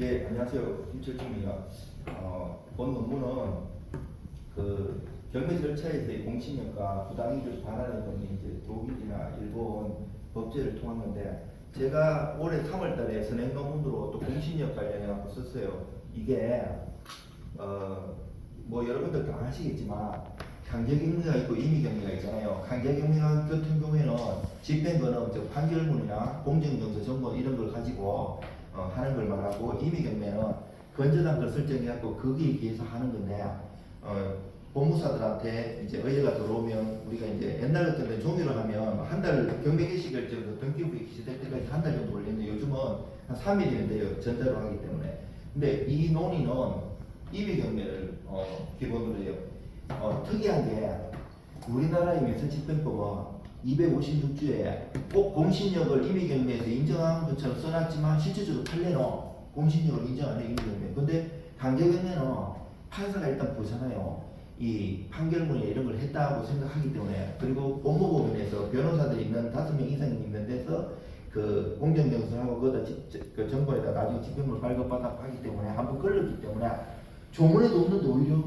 예, 안녕하세요. 김철중입니다. 본 논문은 그 경매 절차에서의 공신력과 부당이익을 반환해 보는 이제 독일이나 일본 법제를 통했는데 제가 올해 3월달에 선행 논문으로 또 공신력 관련해 갖고 썼어요. 이게 뭐 여러분들 다 아시겠지만 강제경매가 있고 임의경매가 있잖아요. 강제경매 같은 경우에는 집행거는 즉 판결문이나 공정정서 정보 이런 걸 가지고 하는 걸 말하고, 임의경매는 건전한 걸 설정해갖고 거기에 비해서 하는 건데, 법무사들한테 이제 의뢰가 들어오면 우리가 이제 옛날 같은 종이로 하면 한 달 경매 개시 결정도 등기부에 기재될 때까지 한 달 정도 걸리는데 요즘은 한 3일이면 돼요. 전자로 하기 때문에. 근데 이 논의는 임의경매를 기본으로 해요. 특이한 게 우리나라의 민사집행법은 256조에 꼭 공신력을 임의경매에서 인정한 것처럼 써놨지만 실질적으로 판례는 공신력을 인정 안 해요. 임의경매. 근데 강제경매는 판사가 일단 보잖아요. 이 판결문에 이런 걸 했다고 생각하기 때문에. 그리고 법무법인에서 변호사들이 있는 5명 이상이 있는 데서 그 공정정서하고 거기다 그 정보에다 나중에 집행물 발급받아 하기 때문에 한번 걸렸기 때문에 조문에도 없는데 오히려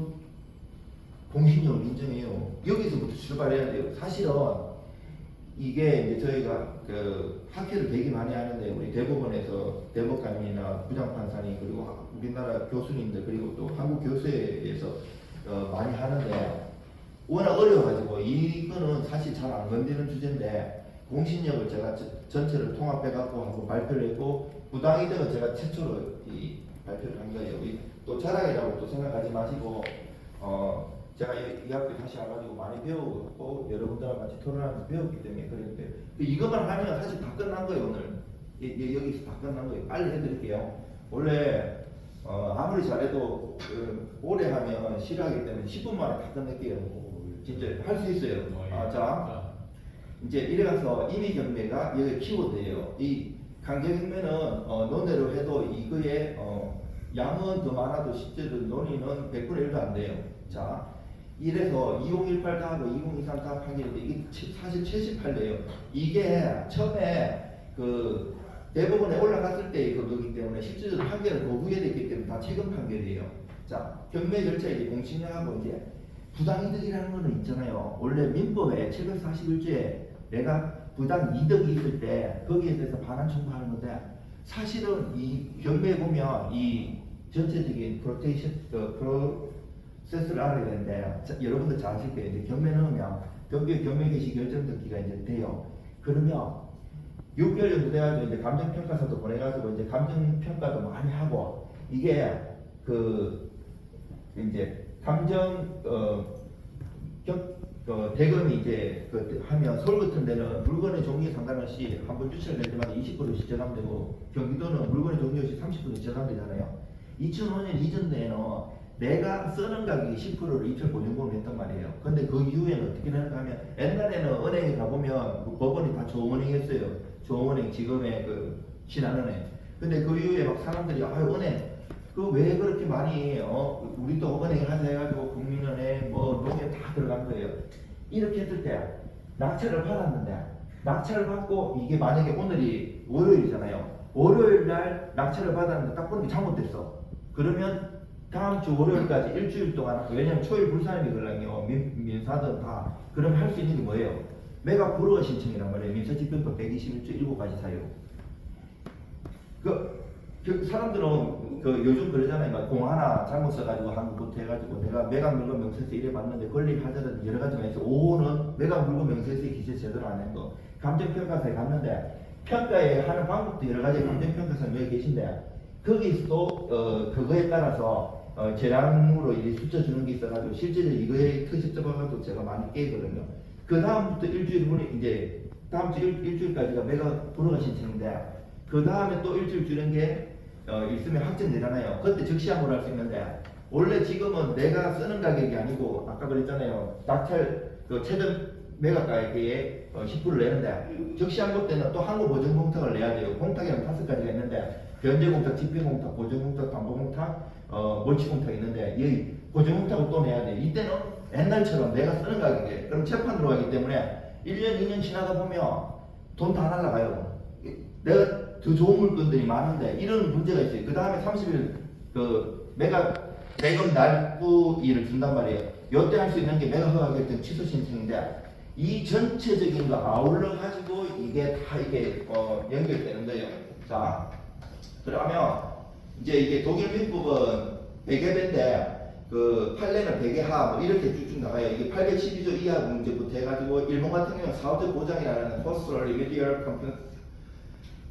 공신력을 인정해요. 여기서부터 출발해야 돼요. 사실은 이게 이제 저희가 그 학회를 되게 많이 하는데, 우리 대법원에서 대법관이나 부장판사님 그리고 우리나라 교수님들 그리고 또 한국교수회에서 많이 하는데, 워낙 어려워가지고 이거는 사실 잘 안 건드는 주제인데 공신력을 제가 전체를 통합해갖고 한번 발표를 했고, 부당이득은 제가 최초로 이 발표를 한 거예요. 또 자랑이라고 또 생각하지 마시고 제가 이 학교에 다시 와가지고 많이 배우고 여러분들하고 같이 토론하면서 배웠기 때문에 그랬는데, 이것만 하면 사실 다 끝난 거예요. 오늘 여기서 다 끝난 거예요. 빨리 해드릴게요. 원래 아무리 잘해도 오래 하면 싫어하기 때문에 10분 만에 다 끝낼게요. 진짜 할 수 있어요. 자, 이제 이래가서 임의경매가 여기 키워드예요. 이 강제경매는 논대로 해도 이거의 양은 더 많아도 실제로 논의는 100분의 1도 안 돼요. 자, 이래서 2018 가하고 2023 가합하기인데 이게 사실 78대예요. 이게 처음에 그 대법원에 올라갔을 때의 그거기 때문에 실질적으로 판결을 거부해야 됐기 때문에 다 최근 판결이에요. 자, 경매 절차에 이제 공신력하고 이제 부당이득이라는 거는 있잖아요. 원래 민법에 741조에 내가 부당이득이 있을 때 거기에 대해서 반환 청구하는 건데, 사실은 이 경매에 보면 이 전체적인 프로세스를 알아야 되는데, 여러분들 잘 아실 거예요. 이제 경매 넣으면 경매 개시 결정 듣기가 이제 돼요. 그러면 6개월 정도 돼가지고 이제 감정평가서도 보내가지고 이제 감정평가도 많이 하고, 이게 그 이제 대금이 이제 하면 서울 같은 데는 물건의 종류에 상관없이 한번 유찰될 때마다 20%씩 저감되고, 경기도는 물건의 종류 없이 30%씩 저감되잖아요. 2005년 이전 때에는 내가 쓰는 가격이 10%를 입찰 보증금을 냈단 말이에요. 근데 그 이후에는 어떻게 되는가 하면, 옛날에는 은행에 가보면 그 법원이 다 조은행이었어요. 조은행, 지금의 그 신한은행. 근데 그 이후에 막 사람들이 은행 그 왜 그렇게 많이 우리도 은행 하자 해가지고 국민은행 뭐 농협 다 들어간 거예요. 이렇게 했을 때 낙찰을 받았는데, 낙찰을 받고 이게 만약에 오늘이 월요일이잖아요. 월요일 날 낙찰을 받았는데 딱 보니까 잘못됐어. 그러면 다음 주 월요일까지 일주일 동안, 왜냐면 초일 불산임이 걸랑요. 민사든 다. 그럼 할 수 있는 게 뭐예요? 매각 불허 신청이란 말이에요. 민사집행법 121조 7가지 사유. 그 사람들은 요즘 그러잖아요. 막 공 하나 잘못 써가지고 한국부터 해가지고 내가 매각 물건 명세서 이래 봤는데 권리 하자든 여러 가지가 있어. 5호는 매각 물건 명세서에 기재 제대로 안 한 거. 감정평가서에 갔는데 평가에 하는 방법도 여러 가지 감정평가서에 여기 계신데, 거기서도 그거에 따라서 재량으로 이제 숫자 주는 게 있어가지고 실제로 이거에 특집 잡아가지고 제가 많이 깨거든요. 그 다음부터 일주일 후에 이제 다음 주 일주일까지가 매각 불허가 신청인데, 그 다음에 또 일주일 주는 게 있으면 확정되잖아요. 그때 즉시항고를 할 수 있는데, 원래 지금은 내가 쓰는 가격이 아니고 아까 그랬잖아요. 낙찰 최저 매각 가격에 10%를 내는데, 즉시항고 때는 또 항고 보증 공탁을 내야 돼요. 공탁에는 5가지가 있는데, 변제 공탁, 집행 공탁, 보증 공탁, 담보 공탁, 몰치 공탁이 있는데, 이 보증 공탁을 또 내야 돼요. 이때는 옛날처럼 내가 쓰는 가격에, 그럼 재판 들어가기 때문에 1년, 2년 지나다 보면 돈 다 날라가요. 내가 더 좋은 물건들이 많은데 이런 문제가 있어요. 그 다음에 30일 그 메가 대금 납부일을 준단 말이에요. 요때 할 수 있는 게 메가 허가 결정 취소 신청인데 이 전체적인 거 아울러 가지고 이게 다 이게 연결되는 거예요. 자, 그러면 이제 이게 독일 민법은 베개배인데 그 판례는 베개하 뭐 이렇게 쭉쭉 나가요. 이게 812조 이하 문제부터 해가지고 일본 같은 경우는 사업적 보장이라는 Postural Remedial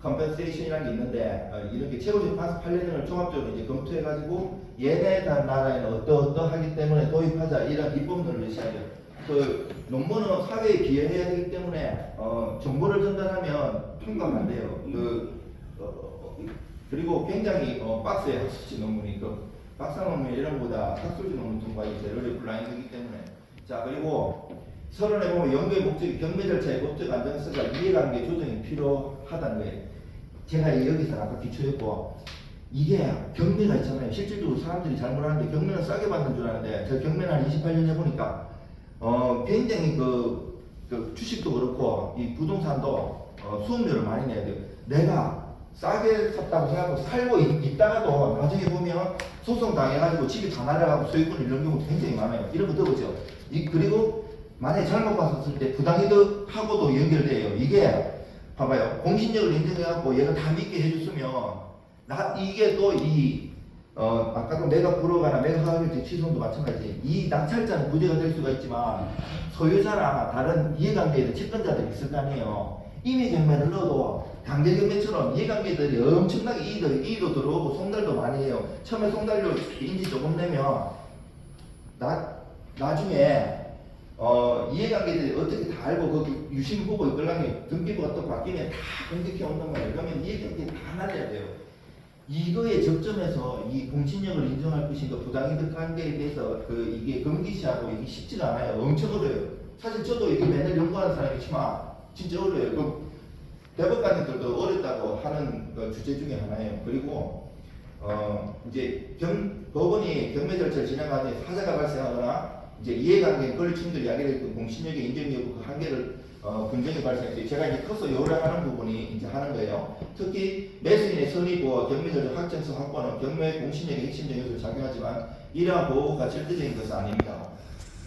Compensation이라는 게 있는데 이렇게 최고재판소 판례 등을 종합적으로 이제 검토해가지고 얘네 나라에는 어떠하기 때문에 도입하자 이런 입법론을 제시하죠. 그 논문은 사회에 기여해야 되기 때문에 정보를 전달하면 통과가 안 돼요. 그리고 굉장히 빡세요. 학술지 논문이 박사 논문 이런 거보다 학술지 논문 통과가 제일 블라인드이기 때문에. 자, 그리고 서론에 보면 연구의 목적이 경매 절차의 법적 안정성과 이해관계 조정이 필요하다는 거예요. 제가 여기서 아까 기초했고 이게 경매가 있잖아요. 실질적으로 사람들이 잘못하는데 경매는 싸게 받는 줄 아는데 저 경매는 한 28년 해보니까 굉장히 그 주식도 그렇고 이 부동산도 수업료를 많이 내야 돼요. 내가 싸게 샀다고 생각하고 살고 있다가도 나중에 보면 소송 당해가지고 집이 다 날아가고 소유권 잃는 경우도 굉장히 많아요. 이런 거 들어보죠. 그리고 만약에 잘못 봤었을 때 부당이득하고도 연결돼요. 이게 봐봐요. 공신력을 인정해갖고 얘가 다 믿게 해줬으면 이게 또 아까도 내가 불허가나 내가 하겠지 취소도 마찬가지. 이 낙찰자는 부재가 될 수가 있지만 소유자나 다른 이해관계에 채권자들이 있을 거 아니에요. 임의 경매를 넣어도 강제 경매처럼 이해관계들이 엄청나게 이의도 들어오고 송달도 많이 해요. 처음에 송달료 인지 조금 내면 나중에 이해관계들이 어떻게 다 알고 거기 유심 보고 이끌라면 등기부가 또 바뀌면 다 공격해 온단 말이에요. 그러면 이해관계 다 날려야 돼요. 이거에 접점에서 이 공신력을 인정할 것인가 부당이득 관계에 대해서 이게 금기시하고 이게 쉽지가 않아요. 엄청 어려워요. 사실 저도 이게 맨날 연구하는 사람이지만 진짜 어려워요. 대법관님들도 어렵다고 하는 주제 중에 하나예요. 그리고 이제 법원이 경매 절차를 진행하는 하자가 발생하거나 이제 이해관계에 권리 충돌이 야기될 공신력의 인정 여부 그 한계를 분쟁이 발생했어요. 제가 이제 커서 요구하는 부분이 이제 하는 거예요. 특히 매수인의 선의보와 경매 절차 확정성 확보는 경매 공신력의 핵심적 요소를 작용하지만 이러한 보호가 절대적인 것은 아닙니다.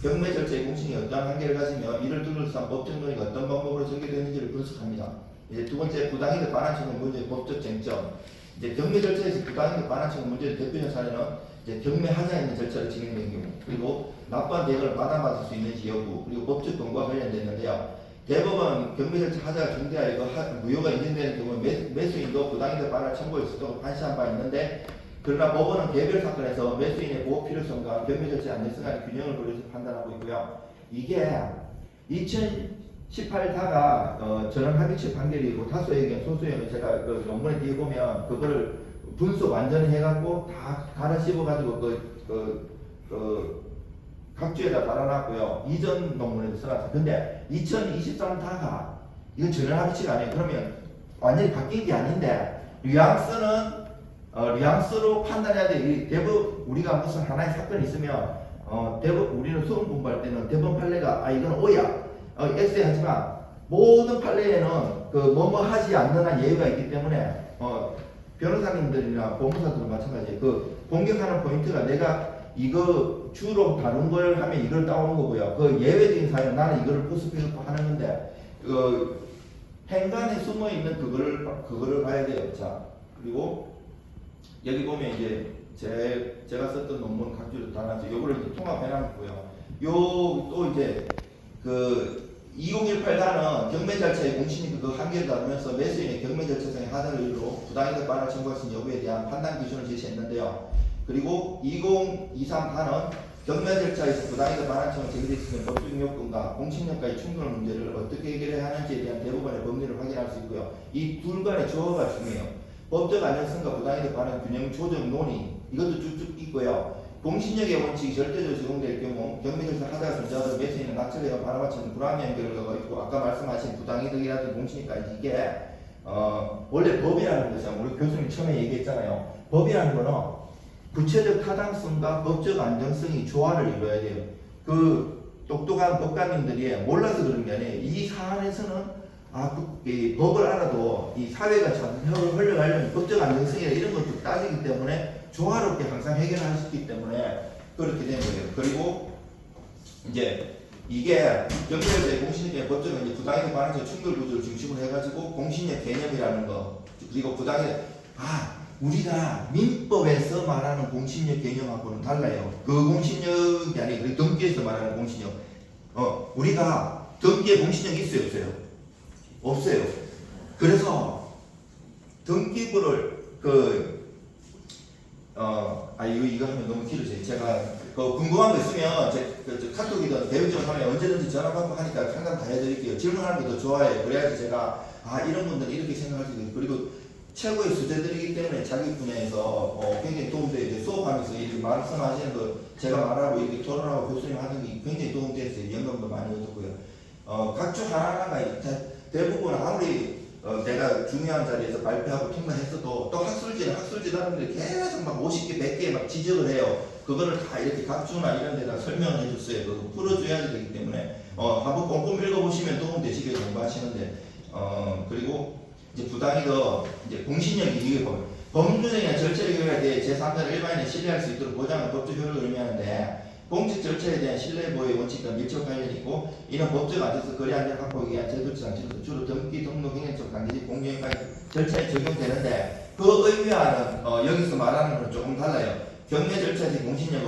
경매 절차의 공신이 어떠한 한계를 가지며 이를 둘러싼 법적 논의가 어떤 방법으로 전개되는지를 분석합니다. 이제 두 번째 부당이득 반환청의 문제 법적 쟁점. 이제 경매 절차에서 부당이득 반환청의 문제의 대표적 사례는 이제 경매하자 있는 절차를 진행된 경우, 그리고 납부한 대가를 받아받을 수 있는지 여부, 그리고 법적 권고와 관련됐는데요. 대법원 경매 절차 하자가 중대하여 무효가 인정되는 경우 매수인도 부당이득 반환 청구를 수도 판시한 바 있는데, 그러나 법원은 개별 사건에서 매수인의 보호 필요성과 경매 절차의 안정성 간의 균형을 고려해서 판단하고 있고요. 이게 2018다가 전원 합의체 판결이고 다수의 의견, 소수의 의견 제가 그 논문에 뒤에 보면 그거를 분석 완전히 해갖고 다 갈아 씹어가지고 각주에다 달아놨고요. 이전 논문에도 써놨어요. 근데 2023다가 이건 전원 합의체가 아니에요. 그러면 완전히 바뀐 게 아닌데 뉘앙스로 판단해야 돼. 대법 우리가 무슨 하나의 사건이 있으면 대법 우리는 수험 공부할 때는 대법 판례가 이건 O야. X에 하지만 모든 판례에는 그 뭐뭐 하지 않는 한 예외가 있기 때문에 변호사님들이나 법무사들은 마찬가지예요. 그 공격하는 포인트가 내가 이거 주로 다른 걸 하면 이걸 따오는 거고요. 그 예외적인 사유는 나는 이거를 포스피해서 하는 건데 행간에 숨어 있는 그거를 봐야 돼요. 자, 그리고 여기 보면 이제 제가 썼던 논문 각주를 다 놨죠. 요거를 이제 통합해놨고요. 요 또 이제 2018다는 경매 절차의 공신이 그 한계를 다루면서 매수인의 경매 절차상의 하자를 이유로 부당이득 반환 청구할 수 있는 여부에 대한 판단 기준을 제시했는데요. 그리고 2023다는 경매 절차에서 부당이득 반환 청구 제기될 수 있는 법적 요건과 공신력과의 충돌 문제를 어떻게 해결해야 하는지에 대한 대법원의 법리를 확인할 수 있고요. 이 둘 간의 조화가 중요해요. 법적 안정성과 부당이득 반환 균형 조정 논의 이것도 쭉쭉 있고요. 공신력의 원칙이 절대적으로 적용될 경우 경매 절차 하자가 존재하도록 매수인은 낙찰자가 바라맞추는 불합리한 결과가 있고 아까 말씀하신 부당이득이라든지 공신력까지 이게 원래 법이라는 것은 우리 교수님 처음에 얘기했잖아요. 법이라는 거는 구체적 타당성과 법적 안정성이 조화를 이루어야 돼요. 그 똑똑한 법관님들이 몰라서 그런 게 아니에요. 이 사안에서는 이 법을 알아도 이 사회가 참 흘러가려면 법적 안정성이나 이런 것도 따지기 때문에 조화롭게 항상 해결할 수 있기 때문에 그렇게 된 거예요. 그리고 이제 이게 경제의 공신력 법적은 이제 부당에 관한 충돌 구조를 중심으로 해가지고 공신력 개념이라는 거, 그리고 부당에 우리가 민법에서 말하는 공신력 개념하고는 달라요. 그 공신력이 아니고 등기에서 말하는 공신력. 우리가 등기에 공신력이 있어요, 없어요? 없어요. 그래서 등기부를 이거 하면 너무 길어져요. 제가 궁금한 거 있으면 카톡이든 대외적으로 하면 언제든지 전화 받고 하니까 상담 다 해드릴게요. 질문하는 것도 좋아해요. 그래야지 제가 이런 분들은 이렇게 생각할 수 있어요. 그리고 최고의 수재들이기 때문에 자기 분야에서 굉장히 도움돼요. 이제 수업하면서 이렇게 말씀하시는 거 제가 말하고 이렇게 토론하고 교수님 하는 게 굉장히 도움됐어요. 영감도 많이 얻었고요. 각종 하나하나가 대부분 아무리 내가 중요한 자리에서 발표하고 통과했어도 또 학술지라는 계속 막 50개, 100개 막 지적을 해요. 그거를 다 이렇게 각주나 이런 데다 설명을 해줬어요. 그거 풀어줘야 되기 때문에 한번 꼼꼼히 읽어보시면 도움되시게 공부하시는데 그리고 이제 부당이도 이제 공신력이 이게 법률행위나 절차에 대해 제3자를 일반인이 신뢰할 수 있도록 보장하는 법적 효력을 의미하는데 공직 절차에 대한 신뢰 보호의 원칙과 밀접 관련이 있고 이는 법적 안에서 거래 안전 확보에 의한 제도적 장치로서 주로 등기, 등록, 행정적 강제직, 공유행까지 절차에 적용되는데 그 의미와는 여기서 말하는 건 조금 달라요. 경매 절차의 공신력은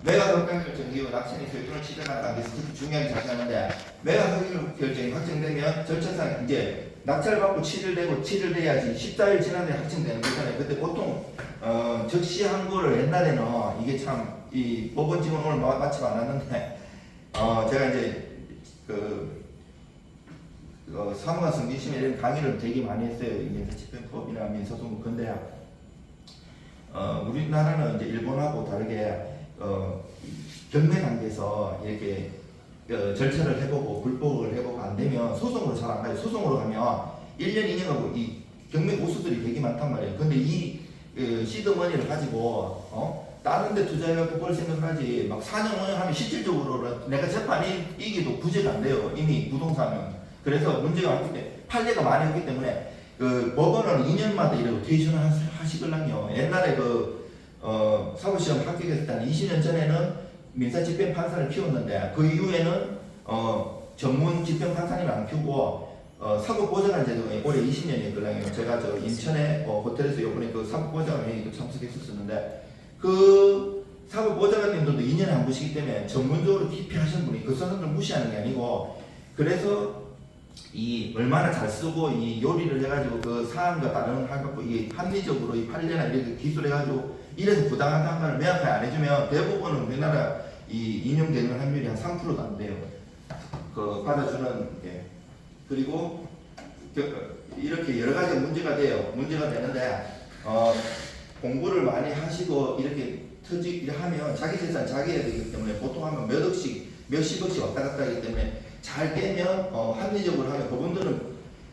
매각 협상 결정 이후 낙찰이 결정을 시작하는 단계에서 특히 중요하게 작용하는데 매각 협상 결정이 확정되면 절차상 이제 낙찰 받고 7일 되고 7일 돼야지 14일 지난 뒤에 확정되는 거잖아요. 그때 보통 즉시 항고를 옛날에는 이게 참 이 법원 지원 오늘 마침 안 왔는데 제가 이제 사무관 승진심에 이런 강의를 되게 많이 했어요. 민사집행법이나 민사소송. 근데 우리나라는 이제 일본하고 다르게 경매 단계에서 이렇게 절차를 해보고 불법을 해보고 안 되면 소송으로 잘 안 가요. 소송으로 가면 1년, 2년 하고 이 경매 고수들이 되게 많단 말이에요. 근데 이 시드머니를 가지고 다른 데 투자해갖고 벌 생각을 하지 막 4년, 5년 하면 실질적으로 내가 재판이 이기도 구제가 안 돼요. 이미 부동산은. 그래서 문제가 왔기 때문에 판례가 많이 없기 때문에 법원은 2년마다 이렇게 로테이션을 하시거든요. 옛날에 사법시험 합격했을 때 20년 전에는 민사집행판사를 키웠는데 그 이후에는 전문 집행판사님을 안 키우고 사법보좌관 제도가 올해 20년이었거든요. 제가 인천에 호텔에서 이번에 사법보좌관 회의도 참석했었는데 그 사법보좌관님들도 2년에 한 번씩이기 때문에 전문적으로 깊이 하시는 분이 그 사람들 무시하는 게 아니고 그래서 이 얼마나 잘 쓰고 이 요리를 해가지고 그 사안과 다른 해갖고 이게 합리적으로 이 판례나 이렇게 기술해가지고 이래서 부당하다는 걸 명확하게 안 해주면 대부분은 우리나라 이 인용되는 확률이 한 3%도 안 돼요. 받아주는 게. 그리고 이렇게 여러 가지 문제가 돼요. 문제가 되는데 공부를 많이 하시고 이렇게 하면 자기 재산 자기 해야 되기 때문에 보통 하면 몇 억씩 몇십억씩 왔다 갔다 하기 때문에 잘 깨면 합리적으로 하면 그분들은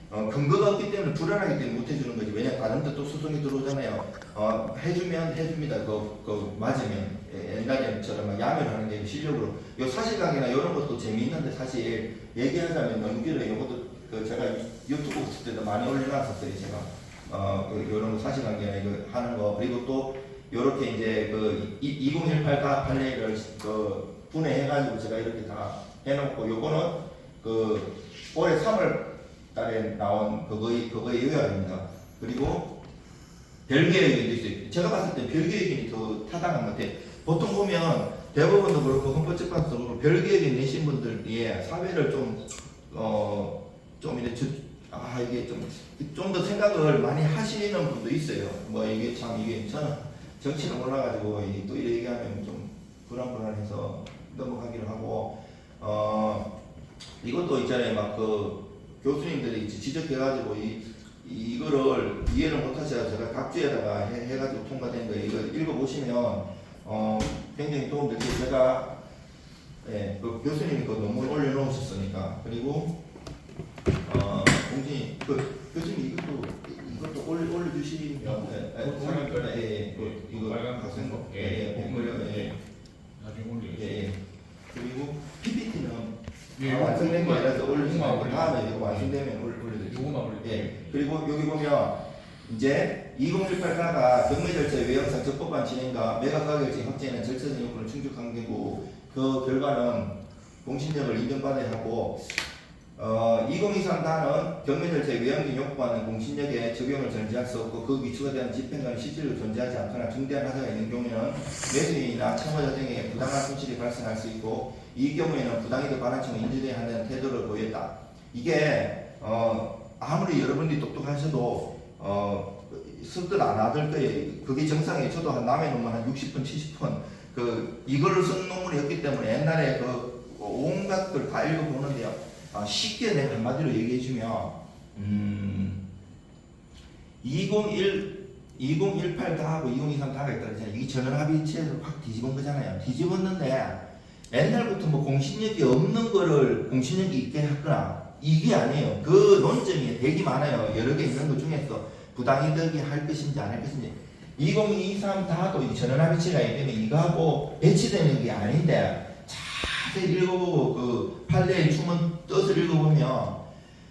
근거가 없기 때문에 불안하기 때문에 못 해주는 거지. 왜냐면 다른 데 또 소송이 들어오잖아요. 해주면 해줍니다. 맞으면 옛날처럼 막 야멸하는 게 실력으로 요 사실관계나 이런 것도 재미있는데 사실 얘기하자면 너무 길어요. 이것도 제가 유튜브 했을 때도 많이 올려놨었어요. 제가 이런 사실관계나 이거 하는 거 그리고 또 요렇게 이제 2018 판례를 분해해가지고 제가 이렇게 다 해놓고 요거는 올해 3월 달에 나온 그거의 요약입니다. 그리고 별개의 의견도 있어요. 제가 봤을 때 별개의 의견이 더 타당한 것 같아요. 보통 보면 대법원도 그렇고 헌법재판소도 그렇고 별개의 의견 내신 분들이 사회를 좀 이게 좀 더 생각을 많이 하시는 분도 있어요. 이게 저는 정치를 몰라가지고 또 이렇게 얘기하면 좀 불안해서 넘어가기로 하고 이것도 있잖아요. 교수님들이 지적해가지고 이거를 이해를 못하셔서 제가 각주에다가 해가지고 통과된 거예요. 이거 읽어보시면 굉장히 도움되고 제가 교수님이 그 논문 올려놓으셨으니까 그리고 공진이 교수님 이것도 올려주시면 이거 빨간 같은 거 나중에 올리겠습니다. 그리고 PPT는 완성된 게 아니라서 올려주시면 다음에 이거 완성되면 보고 마무리. 예. 그리고 여기 보면 이제 2018가가 경매 절차 외형상 적법한 진행과 매각 가격증 확정에는 절차적 요건을 충족한 경우 그 결과는 공신력을 인정받아야 하고 2023단은 경매 절차의 외형적 요구하는 공신력에 적용을 전제할 수 없고 그 위치가 대한 집행관이 실질로 존재하지 않거나 중대한 하자가 있는 경우에는 매수인이나 채무자 등에게 부당한 손실이 발생할 수 있고 이 경우에는 부당이득 반환청을 인정해야 한다는 태도를 보였다. 이게 아무리 여러분들이 똑똑하셔도 습득 안 하들 거예요. 그게 정상이에요. 저도 한 남의 논문 한 60분, 70분 이거를 쓴 논문이었기 때문에 옛날에 그 온갖 걸 다 읽어보는데요. 쉽게 내가 한마디로 얘기해주면 2018 다 하고 2023 다가 있다잖아요. 이게 전원합의체를 확 뒤집은 거잖아요. 뒤집었는데 옛날부터 뭐 공신력이 없는 거를 공신력이 있게 했거나 이게 아니에요. 그 논점이 되게 많아요. 여러 개 있는 것 중에서 부당이득이 할 것인지 안 할 것인지 2023 다도 이 전원합의체가 있기 때문에 이거하고 배치되는 게 아닌데 자세히 읽어보고 그 판례의 춤은 뜻을 읽어보면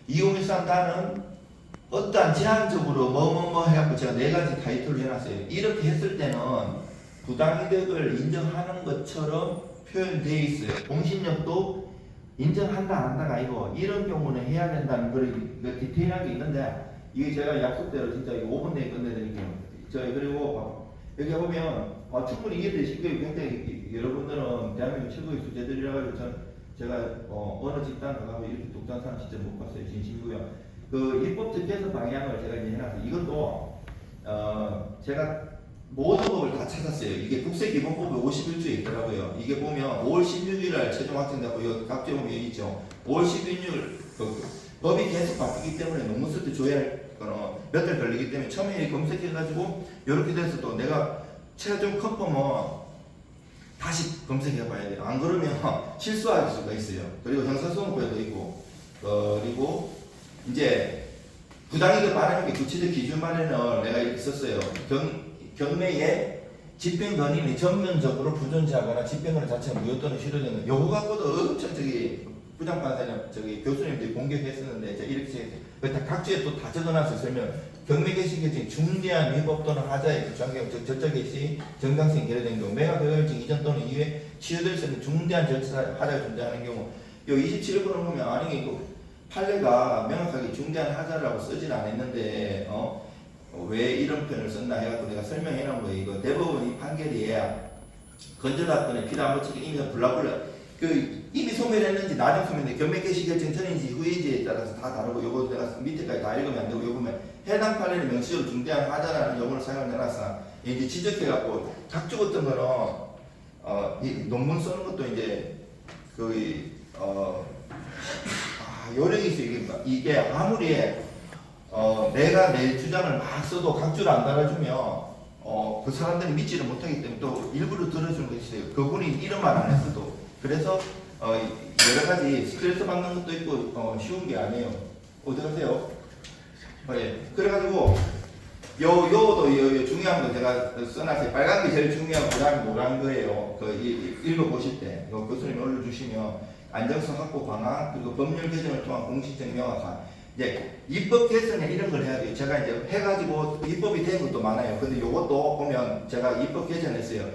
2013 다는 어떠한 제한적으로 뭐뭐뭐 해갖고 제가 4가지 타이틀을 해놨어요. 이렇게 했을 때는 부당이득을 인정하는 것처럼 표현되어 있어요. 공신력도 인정한다 안 한다가 아니고 이런 경우는 해야 된다는 그런 디테일하게 있는데 이게 제가 약속대로 진짜 5분 내에 끝내드릴게요. 그리고 여기 보면 충분히 이해되실 거예요. 굉장히 여러분들은 대한민국 최고의 수재들이라 가지고 제가 어느 집단 가고 이렇게 독단 사람 진짜 못 봤어요. 진심이고요. 그 입법적 개선 방향을 제가 이제 해놨어요. 이것도 제가 모든 법을 다 찾았어요. 이게 국세기본법에 51조에 있더라고요. 이게 보면 5월 16일날 최종 확정되고 여기 각종 보면 여기 있죠. 5월 16일 법이 계속 바뀌기 때문에 논문 쓸 때 조회할 거는 몇 달 걸리기 때문에 처음에 검색해가지고 이렇게 돼서 또 내가 최종 컨펌은 다시 검색해 봐야 돼요. 안 그러면 실수할 수가 있어요. 그리고 형사소송법에도 있고 그리고 이제 부당이득 반환의 구체적 기준만에는 내가 이렇게 썼어요. 경매에 집행권인이 전면적으로 부존재하거나 집행권 자체가 무효 또는 실효되는 요거 갖고도 엄청 부장판사님 교수님들이 공격했었는데 제가 이렇게 각주에 또 다 적어놨어요. 설명. 경매 개시 결정 중대한 위법 또는 하자의 규정경 즉 절차 개시 정당성이 결여된 경우 매각 결정 이전 또는 이후에 취소될 수 있는 중대한 절차 하자가 존재하는 경우 요 27번을 보면 아니 이거 판례가 명확하게 중대한 하자라고 쓰진 않았는데 왜 이런 표현을 썼나 해갖고 내가 설명해 놓은 거예요. 이거 대법원 이 판결이 건조사건의 피담보책이 이미 블라블라 이미 소멸했는지 나중 소멸했는지 경매 개시 결정 전인지 후인지에 따라서 다 다르고 요거 내가 밑에까지 다 읽으면 안 되고 요 보면 해당 판례는 명시적으로 중대한 하자라는 용어를 사용해놨으나 이제 지적해갖고 각 죽었던 거는 이 논문 쓰는 것도 이제 요령이 있어요. 이게 아무리 내가 내 주장을 막 써도 각주를 안 달아주면 그 사람들이 믿지를 못하기 때문에 또 일부러 들어주는 것이 있어요. 그분이 이런 말 안 했어도 그래서 여러 가지 스트레스 받는 것도 있고 쉬운 게 아니에요. 어디 가세요? 예. 그래가지고 요도 중요한 거 제가 써놨어요. 빨간 게 제일 중요하고 그다음에 노란 거예요. 읽어보실 때 교수님이 올려주시면 안정성 확보 방안 그리고 법률 개정을 통한 공식적 명확한 이제 입법 개선에 이런 걸 해야 돼요. 제가 이제 해가지고 입법이 된 것도 많아요. 근데 요것도 보면 제가 입법 개선했어요.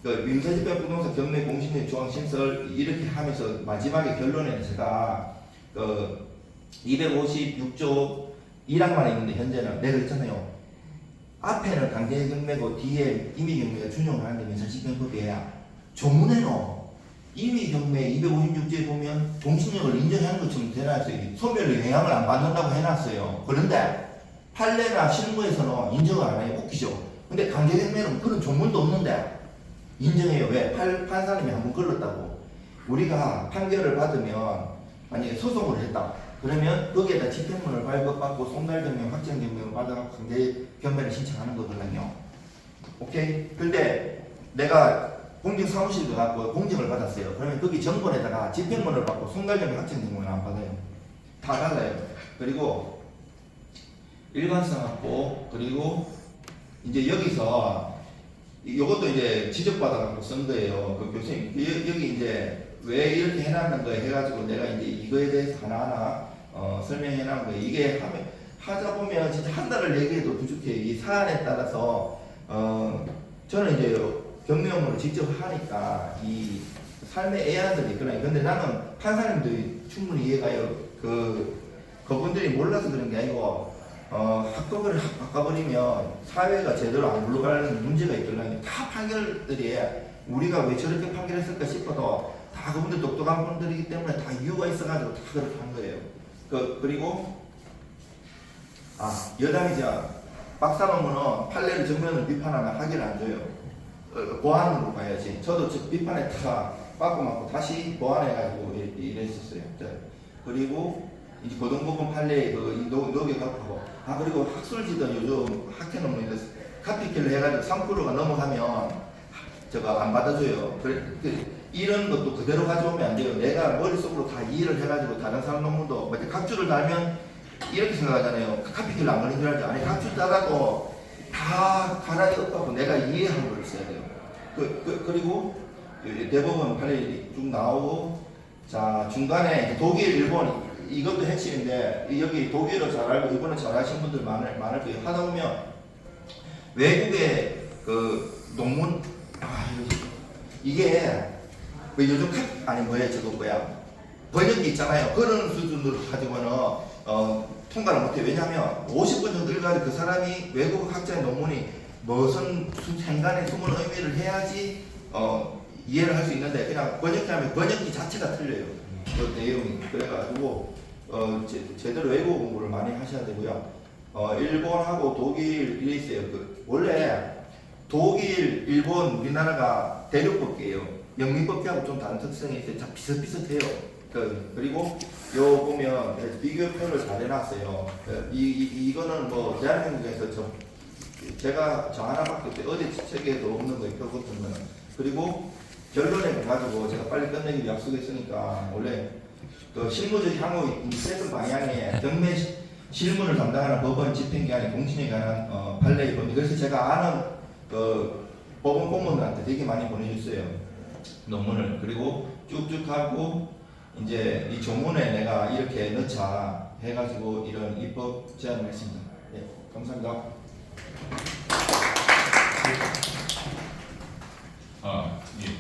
민사집행 부동산 경매 공신력 조항 신설 이렇게 하면서 마지막에 결론에는 제가 256조 1항만 있는데 현재는 내가 그랬잖아요. 앞에는 강제 경매고 뒤에 임의 경매가 준용을 하는데 민사집행법이에요. 조문에는 임의 경매 256조에 보면 공신력을 인정하는 것처럼 해놨어요. 소멸의 영향을 안 받는다고 해놨어요. 그런데 판례나 실무에서는 인정을 안 해요. 웃기죠. 근데 강제 경매는 그런 조문도 없는데 인정해요. 왜? 판사님이 한번 걸렀다고. 우리가 판결을 받으면 만약에 소송을 했다. 그러면 거기에다 집행문을 발급받고 송달경명, 확정경명을 받아갖고 강제 경매를 신청하는 거거든요. 오케이? 근데 내가 공정사무실도 갖고 공정을 받았어요. 그러면 거기 정본에다가 집행문을 받고 송달경명, 확정경명을 안 받아요. 다 달라요. 그리고 일관성 확보 그리고 이제 여기서 이것도 이제 지적받아갖고 쓴 거예요. 그 교수님 여기 이제 왜 이렇게 해놨는 거에 해가지고 내가 이제 이거에 대해서 하나하나 설명해 놓은 거예요. 이게 하다 보면 진짜 한 달을 얘기해도 부족해요. 이 사안에 따라서 저는 이제 경매업무를 직접 하니까 이 삶의 애환들이 있거든요. 근데 나는 판사님들이 충분히 이해가요. 그분들이 몰라서 그런 게 아니고 합법을 바꿔버리면 사회가 제대로 안 굴러가는 문제가 있거든요. 다 판결들이 우리가 왜 저렇게 판결했을까 싶어도 다 그분들 똑똑한 분들이기 때문에 다 이유가 있어가지고 다 그렇게 한 거예요. 그리고 여당이자 박사 논문은 판례를 정면으로 비판하면 학위를 안 줘요. 보완으로 가야지. 저도 비판했다가 빠꾸 맞고 다시 보완해가지고 이랬었어요. 그리고 이제 고등법원 판례 녹여갖고 그리고 학술지도 요즘 학회 논문인데 카피킬을 해가지고 3%가 넘어가면 저거 안 받아줘요. 이런 것도 그대로 가져오면 안 돼요. 내가 머릿속으로 다 이해를 해가지고 다른 사람 논문도 각주를 달면 이렇게 생각하잖아요. 카피킬을 안 걸린 줄 알지. 아니 각주 달아도 다 갈아엎고 내가 이해한 걸 써야 돼요. 그리고 대법원 판례 쭉 나오고 자 중간에 독일, 일본 이것도 핵심인데 여기 독일어 잘 알고 일본어 잘 아시는 분들 많을 거예요. 하다 보면 외국의 논문 이게 요즘 번역기 있잖아요. 그런 수준으로 가지고는 통과를 못해. 왜냐하면 50분 정도 읽어가지고 그 사람이 외국 학자의 논문이 무슨 행간에 숨은 의미를 해야지 이해를 할 수 있는데 그냥 번역하면 번역기 자체가 틀려요. 그 내용이. 그래가지고 제대로 외국어 공부를 많이 하셔야 되고요. 일본하고 독일 이래 있어요. 원래 독일, 일본, 우리나라가 대륙법계예요. 영미법계하고 좀 다른 특성이 있어요. 다 비슷비슷해요. 그리고 요 보면 비교표를 잘 해놨어요. 이거는 뭐 대한민국에서 제가 저 하나밖에 없어요. 어디 책에도 없는 거예요. 표 같은 거는. 그리고 결론에 가지고 제가 빨리 끝내기로 약속했으니까 원래 실무적 향후 세금 방향에 경매 실무를 담당하는 법원 집행기관의 공신에 관한 판례의 범위. 그래서 제가 아는 법원 공무원들한테 되게 많이 보내줬어요. 논문을. 그리고 쭉쭉 하고 이제 이 조문에 내가 이렇게 넣자 해가지고 이런 입법 제안을 했습니다. 네, 감사합니다. 예.